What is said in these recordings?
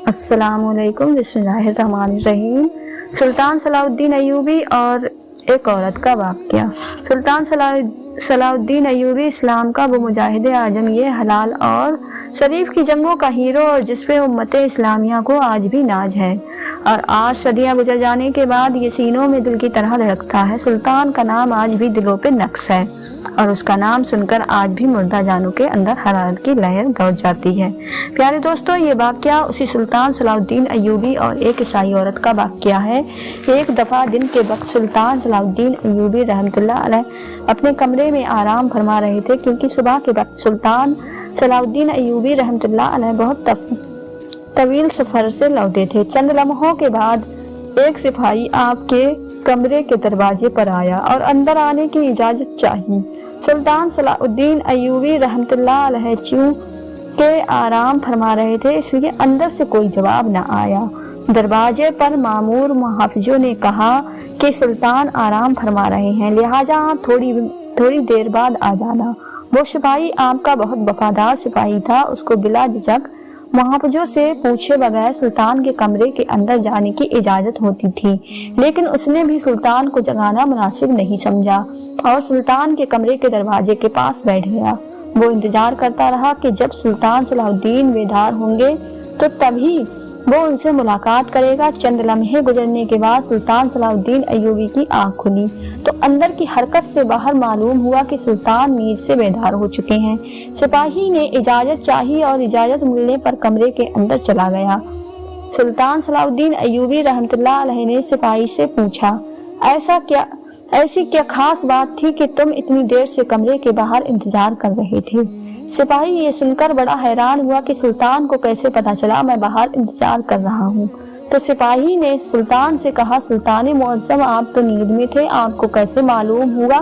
अस्सलाम वालेकुम, बिस्मिल्लाहिर्रहमानिर्रहीम। सुल्तान सलाहुद्दीन अय्यूबी और एक औरत का वाक़या। सुल्तान सलाहुद्दीन अय्यूबी इस्लाम का वो मुजाहिद आजम, ये हलाल और शरीफ की जंगों का हीरो, और जिस पे उम्मत इस्लामिया को आज भी नाज है। और आज सदियां गुजर जाने के बाद ये सीनों में दिल की तरह धड़कता है। सुल्तान का नाम आज भी दिलों पे नक्श है, और उसका नाम सुनकर आज भी मुर्दा जानों के अंदर हरारत की लहर दौड़ जाती है। प्यारे दोस्तों, ये वाक़या उसी सुल्तान सलाहुद्दीन अय्यूबी और एक ईसाई औरत का वाक़या है। एक दफ़ा दिन के वक्त सुल्तान सलाहुद्दीन अय्यूबी रहमतुल्लाह अलैह अपने कमरे में आराम फरमा रहे थे, क्योंकि सुबह के वक्त सुल्तान सलाहुद्दीन अय्यूबी रहमतुल्लाह अलैह बहुत तवील सफ़र से लौटे थे। चंद लम्हों के बाद एक सिपाही आपके कमरे के दरवाजे पर आया और अंदर आने की इजाज़त चाहिए। सुल्तान सलाहुद्दीन अय्यूबी रहमतुल्लाह अलैह के आराम फरमा रहे थे, इसलिए अंदर से कोई जवाब न आया। दरवाजे पर मामूर मुहाफिजों ने कहा कि सुल्तान आराम फरमा रहे हैं, लिहाजा आप थोड़ी देर बाद आ जाना। वो सिपाही आपका बहुत वफादार सिपाही था। उसको बिला झिझक मुहाफिजों से पूछे बगैर सुल्तान के कमरे के अंदर जाने की इजाजत होती थी, लेकिन उसने भी सुल्तान को जगाना मुनासिब नहीं समझा और सुल्तान के कमरे के दरवाजे के पास बैठ गया। वो इंतजार करता रहा कि जब सुल्तान सलाहुद्दीन बेदार होंगे तो तभी वो उनसे मुलाकात करेगा। चंद लम्हे गुजरने के बाद सुल्तान सलाहुद्दीन अय्यूबी की आंख खुली तो अंदर की हरकत से बाहर मालूम हुआ कि सुल्तान नींद से बेदार हो चुके हैं। सिपाही ने इजाजत चाही और इजाजत मिलने पर कमरे के अंदर चला गया। सुल्तान सलाहुद्दीन अय्यूबी रहमतुल्लाह अलैह ने सिपाही से पूछा, ऐसी क्या खास बात थी कि तुम इतनी देर से कमरे के बाहर इंतजार कर रहे थे? सिपाही ये सुनकर बड़ा हैरान हुआ कि सुल्तान को कैसे पता चला मैं बाहर इंतजार कर रहा हूँ। तो सिपाही ने सुल्तान से कहा, सुल्तान मुअज्जम, आप तो नींद में थे, आपको कैसे मालूम हुआ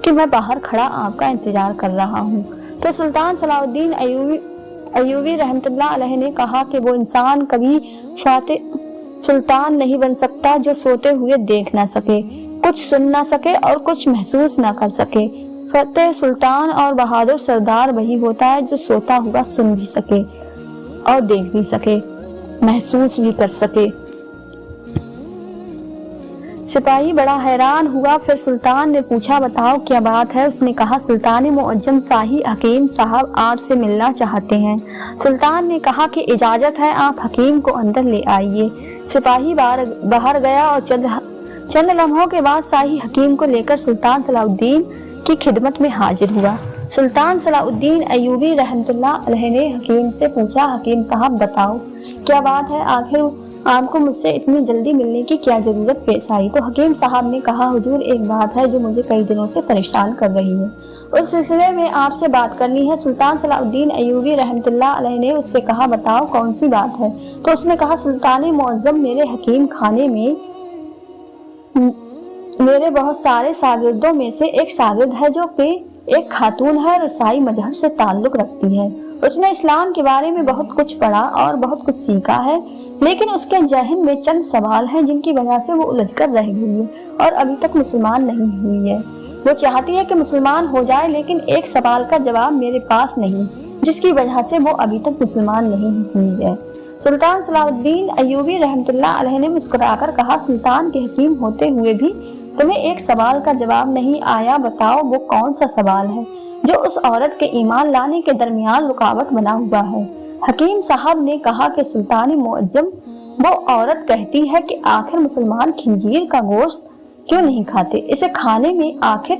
कि मैं बाहर खड़ा आपका इंतजार कर रहा हूँ? तो सुल्तान सलाहुद्दीन अय्यूबी रहमतुल्लाह अलैह ने कहा कि वो इंसान कभी फातिह सुल्तान नहीं बन सकता जो सोते हुए देख ना सके, कुछ सुन ना सके और कुछ महसूस ना कर सके। फतेह सुल्तान और बहादुर सरदार वही होता है जो सोता हुआ सुन भी सके और देख भी सके, महसूस भी कर सके। सिपाही बड़ा हैरान हुआ। फिर सुल्तान ने पूछा, बताओ क्या बात है? उसने कहा, सुल्तान मुअज्जम शाही हकीम साहब आपसे मिलना चाहते हैं। सुल्तान ने कहा कि इजाजत है, आप हकीम को अंदर ले आइए। सिपाही बाहर गया और चंद लम्हों के बाद शाही हकीम को लेकर सुल्तान सलाहुद्दीन की खिदमत में हाजिर हुआ। सुल्तान सलाहुद्दीन अय्यूबी रहमतुल्लाह अलैह ने हकीम से पूछा, हकीम साहब बताओ क्या बात है, आखिर आपको मुझसे इतनी जल्दी मिलने की क्या जरूरत पेश आई? तो हकीम साहब ने कहा, हुजूर एक बात है जो मुझे कई दिनों से परेशान कर रही है, उस सिलसिले में आपसे बात करनी है। सुल्तान सलाहुद्दीन अय्यूबी रहमतुल्लाह अलैह ने उससे कहा, बताओ कौन सी बात है? तो उसने कहा, सुल्तान मुअज्जम, मेरे हकीम खाने में मेरे बहुत सारे शागिर्दों में से एक शागिर्द है जो कि एक खातून है और ईसाई मजहब से ताल्लुक रखती है। उसने इस्लाम के बारे में बहुत कुछ पढ़ा और बहुत कुछ सीखा है, लेकिन उसके जहन में चंद सवाल हैं जिनकी वजह से वो उलझ कर रह गई है और अभी तक मुसलमान नहीं हुई है। वो चाहती है कि मुसलमान हो जाए, लेकिन एक सवाल का जवाब मेरे पास नहीं, जिसकी वजह से वो अभी तक मुसलमान नहीं हुई है। सुल्तान सलाहुद्दीन अय्यूबी रहमतुल्लाह अलैह ने मुस्कुराकर कहा, सुल्तान के हकीम होते हुए भी तुम्हें एक सवाल का जवाब नहीं आया? बताओ वो कौन सा सवाल है जो उस औरत के ईमान लाने के दरमियान रुकावट बना हुआ है? हकीम साहब ने कहा कि सुल्तान मुअज्जम, वो औरत कहती है कि आखिर मुसलमान खिंजीर का गोश्त क्यों नहीं खाते? इसे खाने में आखिर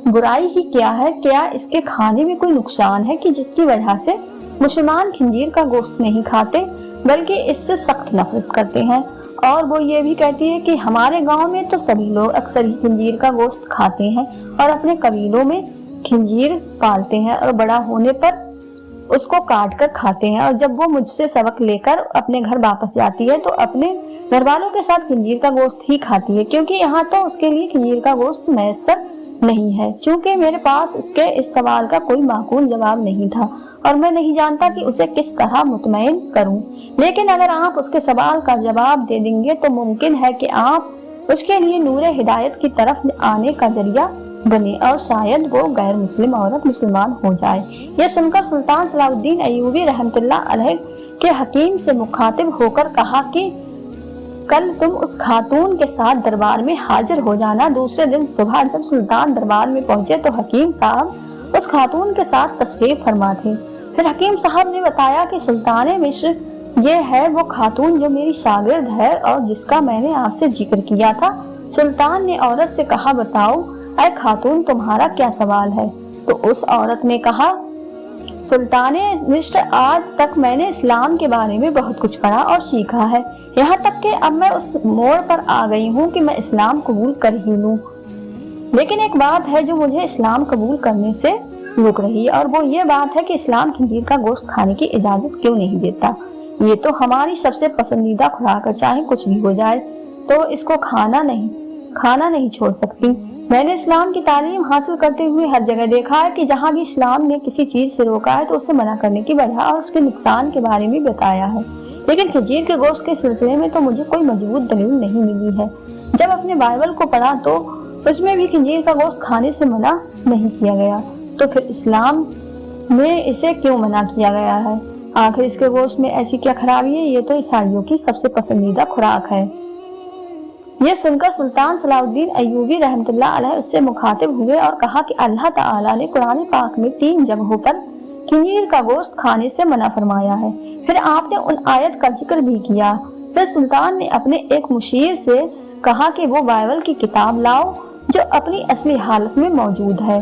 बुराई ही क्या है? क्या इसके खाने में कोई नुकसान है कि जिसकी वजह से मुसलमान खिंजीर का गोश्त नहीं खाते, बल्कि इससे सख्त नफरत करते हैं? और वो ये भी कहती है कि हमारे गांव में तो सभी लोग अक्सर ही खिंजीर का गोश्त खाते हैं और अपने कबीलों में खिंजीर पालते हैं और बड़ा होने पर उसको काट कर खाते हैं, और जब वो मुझसे सबक लेकर अपने घर वापस जाती है तो अपने घर वालों के साथ खिंजीर का गोश्त ही खाती है, क्योंकि यहाँ तो उसके लिए खिंजीर का गोश्त मैसर नहीं है। चूंकि मेरे पास इसके इस सवाल का कोई माकूल जवाब नहीं था और मैं नहीं जानता कि उसे किस तरह मुतमईन करूं, लेकिन अगर आप उसके सवाल का जवाब दे देंगे तो मुमकिन है कि आप उसके लिए नूरे हिदायत की तरफ आने का जरिया बने और शायद वो गैर मुस्लिम औरत मुसलमान हो जाए। यह सुनकर सुल्तान सलाहुद्दीन अय्यूबी रहमतुल्लाह अलैह کہ حکیم سے مخاطب ہو کر کہا کہ کل تم اس خاتون کے ساتھ دربار میں حاضر ہو جانا۔ دوسرے دن صبح جب سلطان دربار میں پہنچے تو حکیم صاحب اس خاتون کے ساتھ تشریف فرما تھے۔ پھر حکیم صاحب نے بتایا کہ سلطان مصر یہ ہے وہ خاتون جو میری شاگرد ہے اور جس کا میں نے آپ سے ذکر کیا تھا۔ سلطان نے عورت سے کہا بتاؤ اے خاتون تمہارا کیا سوال ہے؟ تو اس عورت نے کہا سلطان مصر آج تک میں نے اسلام کے بارے میں بہت کچھ پڑھا اور سیکھا ہے، یہاں تک کہ اب میں اس موڑ پر آ گئی ہوں کہ میں اسلام قبول کر ہی لوں، لیکن ایک بات ہے جو مجھے اسلام قبول کرنے سے روک رہی ہے اور وہ یہ بات ہے کہ اسلام خنزیر کا گوشت کھانے کی اجازت کیوں نہیں دیتا۔ یہ تو ہماری سب سے پسندیدہ خوراک ہے، چاہے کچھ بھی ہو جائے تو اس کو کھانا نہیں چھوڑ سکتی۔ میں نے اسلام کی تعلیم حاصل کرتے ہوئے ہر جگہ دیکھا ہے کہ جہاں بھی اسلام نے کسی چیز سے روکا ہے تو اسے منع کرنے کی وجہ اور اس کے نقصان کے بارے میں بتایا ہے، لیکن خنزیر کے گوشت کے سلسلے میں تو مجھے کوئی مضبوط دلیل نہیں ملی ہے۔ جب اپنے بائبل کو پڑھا تو اس میں بھی خنزیر کا گوشت کھانے سے منع نہیں کیا گیا، تو پھر اسلام میں اسے کیوں منع کیا گیا ہے؟ آخر اس کے گوشت میں ایسی کیا خرابی ہے؟ یہ تو عیسائیوں کی سب سے پسندیدہ خوراک ہے۔ یہ سن کر سلطان صلاح الدین ایوبی رحمۃ اللہ علیہ اس سے مخاطب ہوئے اور کہا کہ اللہ تعالیٰ نے قرآن پاک میں 3 جگہوں پر خنزیر کا گوشت کھانے سے منع فرمایا ہے، پھر آپ نے ان آیت کا ذکر بھی کیا۔ پھر سلطان نے اپنے ایک مشیر سے کہا کہ وہ بائبل کی کتاب لاؤ جو اپنی اصلی حالت میں موجود ہے،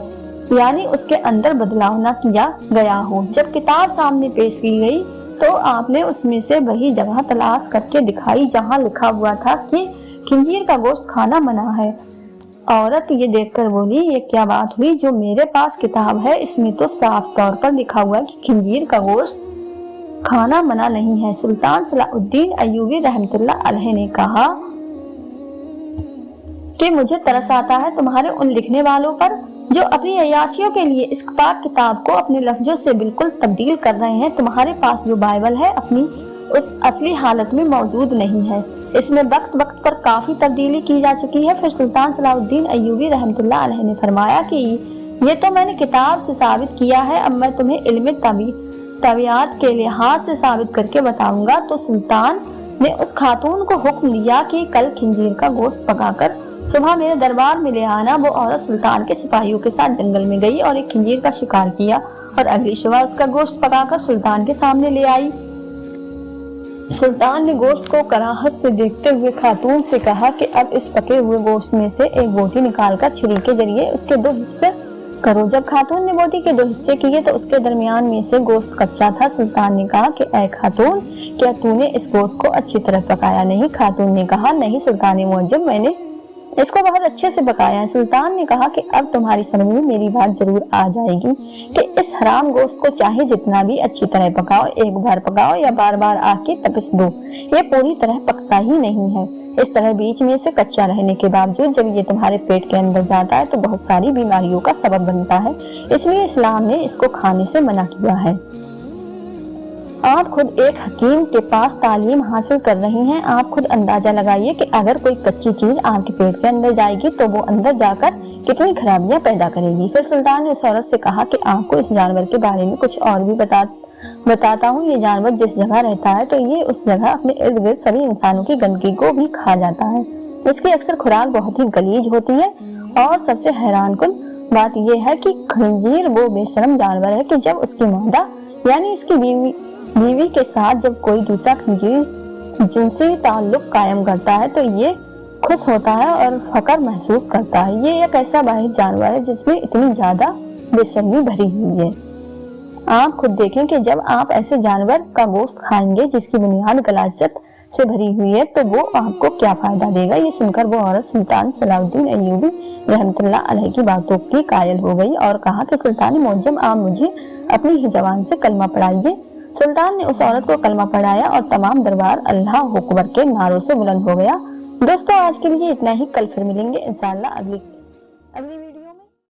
یعنی اس کے اندر بدلاؤ نہ کیا گیا ہو۔ جب کتاب سامنے پیش کی گئی تو آپ نے اس میں سے وہی جگہ تلاش کر کے دکھائی جہاں لکھا ہوا تھا کہ خنزیر کا گوشت کھانا منع ہے۔ عورت یہ دیکھ کر بولی یہ کیا بات ہوئی؟ جو میرے پاس کتاب ہے اس میں تو صاف طور پر لکھا ہوا ہے کہ خنزیر کا گوشت کھانا منع نہیں ہے۔ سلطان صلاح الدین ایوبی رحمۃ اللہ علیہ نے کہا کہ مجھے ترس آتا ہے تمہارے ان لکھنے والوں پر جو اپنی عیاشیوں کے لیے اس پاک کتاب کو اپنے لفظوں سے بالکل تبدیل کر رہے ہیں۔ تمہارے پاس جو بائبل ہے اپنی اس اصلی حالت میں موجود نہیں ہے، اس میں وقت وقت پر کافی تبدیلی کی جا چکی ہے۔ پھر سلطان صلاح الدین ایوبی رحمۃ اللہ علیہ نے فرمایا کہ یہ تو میں نے کتاب سے ثابت کیا ہے، اب میں تمہیں علم طبیعت کے لحاظ سے ثابت کر کے بتاؤں گا۔ تو سلطان نے اس خاتون کو حکم دیا کہ کل خنزیر کا گوشت پکا کر صبح میرے دربار میں لے آنا۔ وہ عورت سلطان کے سپاہیوں کے ساتھ جنگل میں گئی اور ایک خنزیر کا شکار کیا اور اگلی صبح اس کا گوشت پکا کر سلطان کے سامنے لے آئی۔ سلطان نے گوشت کو کراہت سے دیکھتے ہوئے خاتون سے کہا کہ اب اس پکے ہوئے گوشت میں سے ایک بوٹی نکال کر چھری کے ذریعے اس کے 2 حصے کرو۔ جب خاتون نے بوٹی کے 2 حصے کیے تو اس کے درمیان میں سے گوشت کچا تھا۔ سلطان نے کہا کہ اے خاتون کیا تو نے اس گوشت کو اچھی طرح پکایا نہیں؟ خاتون نے کہا نہیں سلطان معجب، میں نے اس کو بہت اچھے سے پکایا ہے۔ سلطان نے کہا کہ اب تمہاری سمجھ میں میری بات ضرور آ جائے گی کہ اس حرام گوشت کو چاہے جتنا بھی اچھی طرح پکاؤ، ایک بار پکاؤ یا بار بار آ کے تپس دو، یہ پوری طرح پکتا ہی نہیں ہے۔ اس طرح بیچ میں سے کچا رہنے کے باوجود جب یہ تمہارے پیٹ کے اندر جاتا ہے تو بہت ساری بیماریوں کا سبب بنتا ہے، اس لیے اسلام نے اس کو کھانے سے منع کیا ہے۔ آپ خود ایک حکیم کے پاس تعلیم حاصل کر رہی ہیں، آپ خود اندازہ لگائیے کہ اگر کوئی کچی چیز آپ کے پیٹ کے اندر جائے گی تو وہ اندر جا کر کتنی خرابیاں پیدا کرے گی۔ پھر سلطان نے اس عورت سے کہا کہ آپ کو اس جانور کے بارے میں کچھ اور بھی بتاتا ہوں۔ یہ جانور جس جگہ رہتا ہے تو یہ اس جگہ اپنے ارد گرد سبھی انسانوں کی گندگی کو بھی کھا جاتا ہے۔ اس کی اکثر خوراک بہت ہی غلیظ ہوتی ہے اور سب سے حیران کن بات یہ ہے کہ خنزیر وہ بے شرم جانور ہے کہ جب اس کی مادہ یعنی اس کی بیوی کے ساتھ جب کوئی دوسرا خنزیر جنسی تعلق قائم کرتا ہے تو یہ خوش ہوتا ہے اور فخر محسوس کرتا ہے۔ یہ ایک ایسا واحد جانور ہے جس میں اتنی زیادہ بے شرمی بھری ہوئی ہے۔ آپ خود دیکھیں کہ جب آپ ایسے جانور کا گوشت کھائیں گے جس کی بنیاد غلاظت سے بھری ہوئی ہے تو وہ آپ کو کیا فائدہ دے گا؟ یہ سن کر وہ عورت سلطان صلاح الدین ایوبی رحمۃ اللہ علیہ کی باتوں کی قائل ہو گئی اور کہا کہ سلطان معجم آپ مجھے اپنی ہی زبان سے کلمہ پڑھائیے۔ سلطان نے اس عورت کو کلمہ پڑھایا اور تمام دربار اللہ اکبر کے نعروں سے بلند ہو گیا۔ دوستوں آج کے لیے اتنا ہی، کل پھر ملیں گے انشاءاللہ اگلی